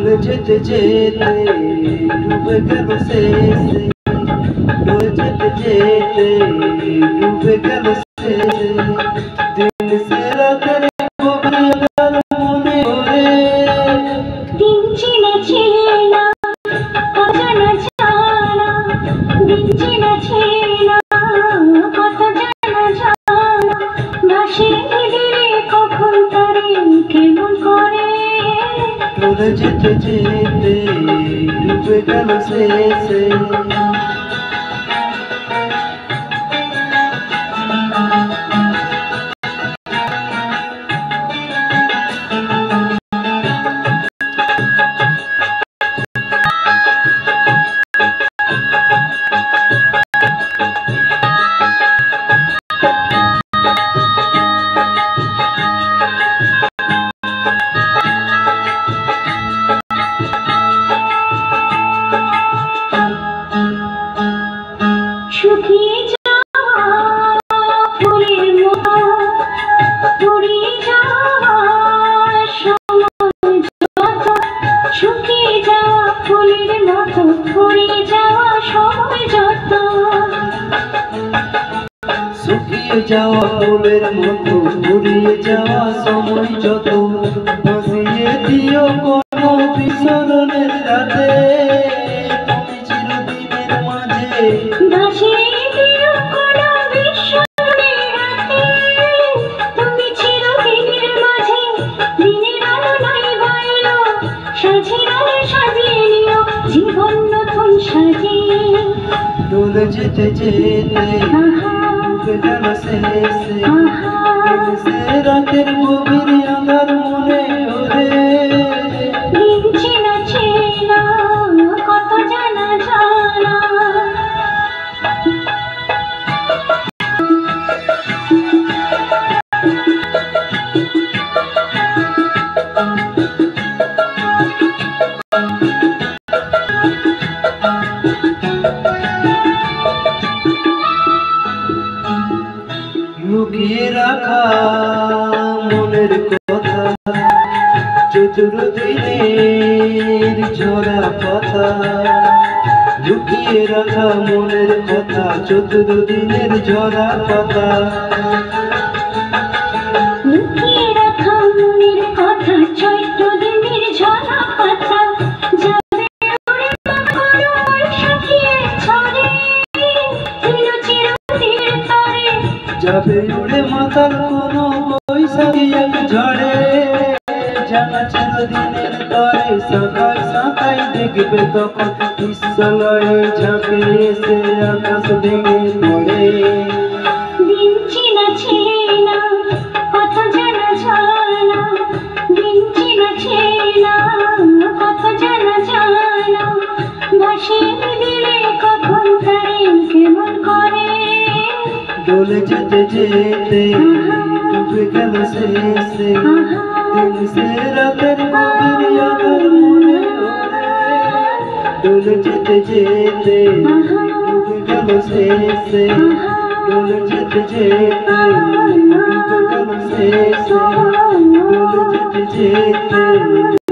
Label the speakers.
Speaker 1: ডুলে যেতে যেতে ডুবে গেল শেষে, ডুলে যেতে যেতে ডুবে গেল শেষে। দিন সে রাতের গভীর মনে ওরে,
Speaker 2: দিন চেনা চেনা অজানা জানা, দিন চেনা চেনা কত জানা জানা, ভাসে দিলে কখন তারে কেমন করে।
Speaker 1: ডুলে যেতে যেতে ডুবে গেল শেষে।
Speaker 2: শুকিয়ে যাওয়া ফুলের মতো ফুরিয়ে যাওয়া সময় যত, শুকিয়ে যাওয়া ফুলের মতো ফুরিয়ে যাওয়া সময় যত,
Speaker 1: শুকিয়ে যাওয়া ফুলের মতো ফুরিয়ে যাওয়া সময় যত। বসিয়ে দিও কোনো বিসরণের রাতে, তুমি চিরদিনের মাঝে
Speaker 2: ভাসিয়ে দিও কোনো বিস্মরণের রাতে, তুমি চিরদিনের মাঝে। দিনের আলো নাই বাইলো, সাজিয়ে আলো সাজিয়ে নিও জীবন নতুন সাজিয়ে।
Speaker 1: ডুলে যেতে যেতে ডুবে গেল শেষে, দিন সে রাতের গভীর আঁধার মনে ওরে,
Speaker 2: দিন চেনা চেনা কত জানা জানা।
Speaker 1: লুকিয়ে রাখা মনের কথা, চতুর্দিনের ঝরা পাতা। লুকিয়ে রাখা মনের কথা, চতুর্দিনের ঝরা পাতা।
Speaker 2: লুকিয়ে রাখা মনের কথা, চৈত্র দিনের ঝরা পাতা। যাবে উড়ে কোনো বৈশাখীর ঝড়ে, দিল চিরদিনের তরে।
Speaker 1: যাবে উড়ে মাতাল কোনো বৈশাখী এক ঝড়ে, জানা চিরদিনের তরে। শাখায় শাখায় দেখবে তখন বিশ্বলয়ে ঝাঁকে এসে আকাশ ভেঙে পড়ে।
Speaker 2: দিন চেনা চেনা কত জানা জানা, দিন চেনা চেনা কত জানা জানা, ভাসিয়ে দিলে কখন তারে কেমন করে।
Speaker 1: ডুলে যেতে যেতে ডুবে গেল শেষে, দিন সে রাতের গভীর আঁধার মনে ওরে। ডুলে যেতে যেতে ডুবে গেল শেষে, ডুলে যেতে যেতে ডুবে গেল শেষে, ডুলে যেতে যেতে।